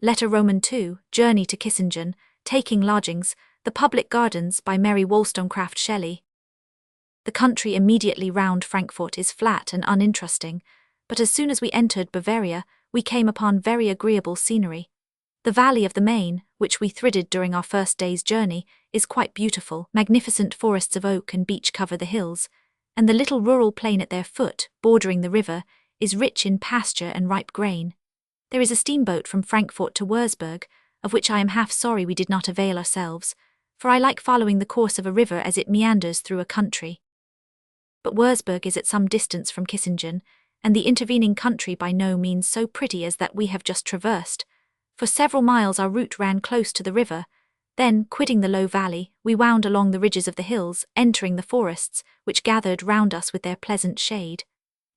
Letter Roman 2, Journey to Kissingen, Taking Lodgings, The Public Gardens by Mary Wollstonecraft Shelley. The country immediately round Frankfurt is flat and uninteresting, but as soon as we entered Bavaria, we came upon very agreeable scenery. The valley of the Main, which we thridded during our first day's journey, is quite beautiful. Magnificent forests of oak and beech cover the hills, and the little rural plain at their foot, bordering the river, is rich in pasture and ripe grain. There is a steamboat from Frankfurt to Würzburg, of which I am half sorry we did not avail ourselves, for I like following the course of a river as it meanders through a country. But Würzburg is at some distance from Kissingen, and the intervening country by no means so pretty as that we have just traversed. For several miles our route ran close to the river, then, quitting the low valley, we wound along the ridges of the hills, entering the forests, which gathered round us with their pleasant shade.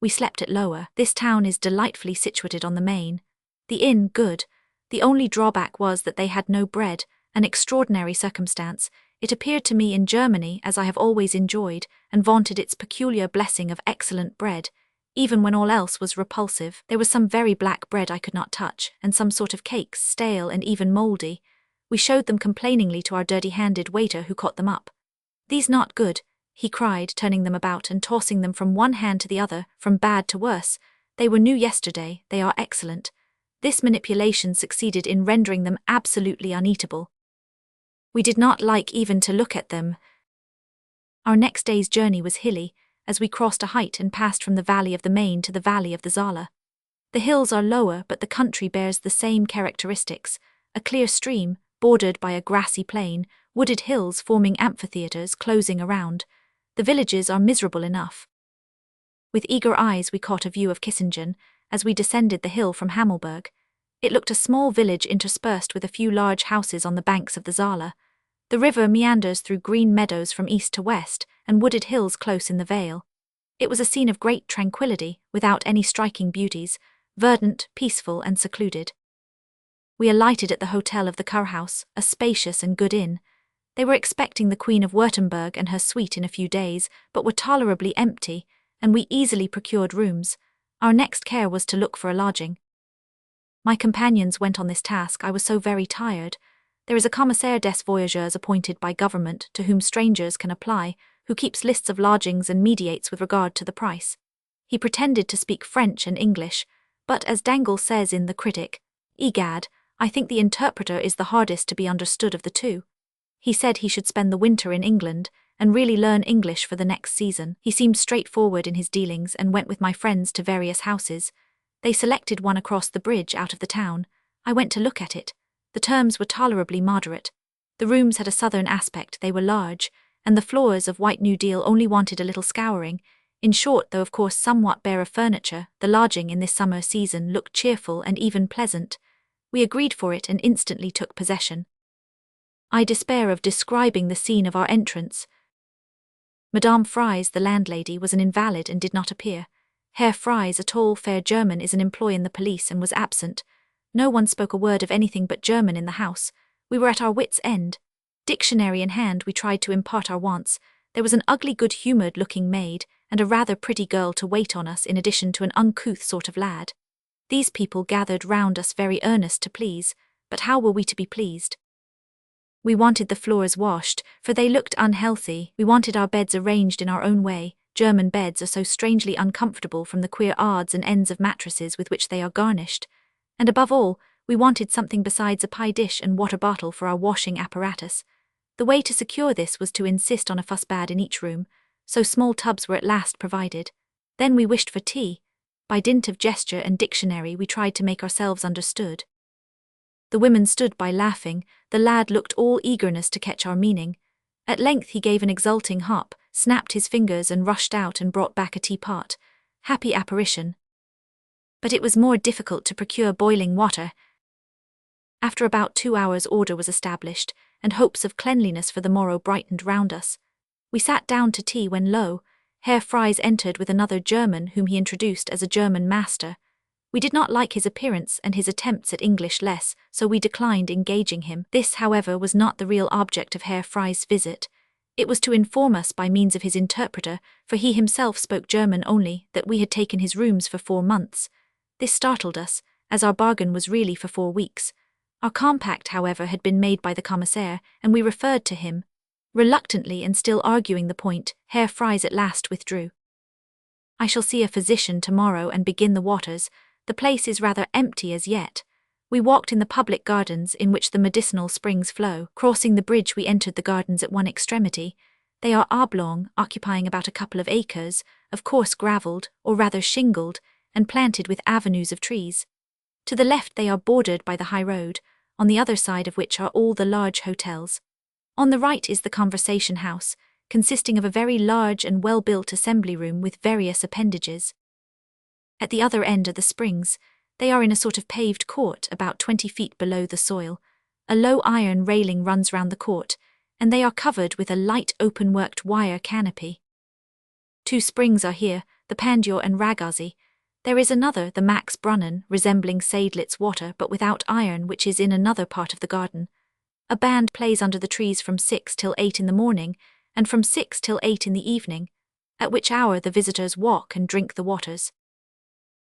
We slept at Lower. This town is delightfully situated on the Main. The inn good. The only drawback was that they had no bread, an extraordinary circumstance. It appeared to me in Germany, as I have always enjoyed, and vaunted its peculiar blessing of excellent bread, even when all else was repulsive. There was some very black bread I could not touch, and some sort of cakes, stale and even mouldy. We showed them complainingly to our dirty-handed waiter, who caught them up. "These not good," he cried, turning them about and tossing them from one hand to the other, from bad to worse. "They were new yesterday, they are excellent." This manipulation succeeded in rendering them absolutely uneatable. We did not like even to look at them. Our next day's journey was hilly, as we crossed a height and passed from the valley of the Main to the valley of the Saale. The hills are lower, but the country bears the same characteristics: a clear stream, bordered by a grassy plain, wooded hills forming amphitheatres closing around. The villages are miserable enough. With eager eyes we caught a view of Kissingen, as we descended the hill from Hammelburg. It looked a small village interspersed with a few large houses on the banks of the Saale. The river meanders through green meadows from east to west, and wooded hills close in the vale. It was a scene of great tranquillity, without any striking beauties, verdant, peaceful, and secluded. We alighted at the hotel of the Kurhaus, a spacious and good inn. They were expecting the Queen of Württemberg and her suite in a few days, but were tolerably empty, and we easily procured rooms. Our next care was to look for a lodging. My companions went on this task. I was so very tired. There is a commissaire des voyageurs appointed by government, to whom strangers can apply, who keeps lists of lodgings and mediates with regard to the price. He pretended to speak French and English, but as Dangle says in The Critic, "Egad, I think the interpreter is the hardest to be understood of the two." He said he should spend the winter in England, and really learn English for the next season. He seemed straightforward in his dealings and went with my friends to various houses. They selected one across the bridge out of the town. I went to look at it. The terms were tolerably moderate. The rooms had a southern aspect, they were large, and the floors of white New Deal only wanted a little scouring. In short, though of course somewhat bare of furniture, the lodging in this summer season looked cheerful and even pleasant. We agreed for it and instantly took possession. I despair of describing the scene of our entrance. Madame Fries, the landlady, was an invalid and did not appear. Herr Fries, a tall, fair German, is an employee in the police and was absent. No one spoke a word of anything but German in the house. We were at our wits' end. Dictionary in hand, we tried to impart our wants. There was an ugly, good-humoured looking maid, and a rather pretty girl to wait on us in addition to an uncouth sort of lad. These people gathered round us very earnest to please, but how were we to be pleased? We wanted the floors washed, for they looked unhealthy. We wanted our beds arranged in our own way. German beds are so strangely uncomfortable from the queer odds and ends of mattresses with which they are garnished. And above all, we wanted something besides a pie dish and water bottle for our washing apparatus. The way to secure this was to insist on a fuss-bed in each room, so small tubs were at last provided. Then we wished for tea. By dint of gesture and dictionary we tried to make ourselves understood. The women stood by laughing. The lad looked all eagerness to catch our meaning. At length he gave an exulting hop, snapped his fingers and rushed out and brought back a teapot. Happy apparition. But it was more difficult to procure boiling water. After about 2 hours order was established, and hopes of cleanliness for the morrow brightened round us. We sat down to tea when lo, Herr Fries entered with another German whom he introduced as a German master. We did not like his appearance and his attempts at English less, so we declined engaging him. This, however, was not the real object of Herr Fries' visit. It was to inform us by means of his interpreter, for he himself spoke German only, that we had taken his rooms for 4 months. This startled us, as our bargain was really for 4 weeks. Our compact, however, had been made by the commissaire, and we referred to him. Reluctantly and still arguing the point, Herr Fries at last withdrew. I shall see a physician tomorrow and begin the waters. The place is rather empty as yet. We walked in the public gardens in which the medicinal springs flow. Crossing the bridge, we entered the gardens at one extremity. They are oblong, occupying about a couple of acres, of course gravelled, or rather shingled, and planted with avenues of trees. To the left they are bordered by the high road, on the other side of which are all the large hotels. On the right is the conversation house, consisting of a very large and well-built assembly room with various appendages. At the other end are the springs. They are in a sort of paved court about 20 feet below the soil. A low iron railing runs round the court, and they are covered with a light open-worked wire canopy. 2 springs are here, the Pandure and Ragazzi. There is another, the Max Brunnen, resembling Seydlitz water but without iron, which is in another part of the garden. A band plays under the trees from 6 till 8 in the morning, and from 6 till 8 in the evening, at which hour the visitors walk and drink the waters.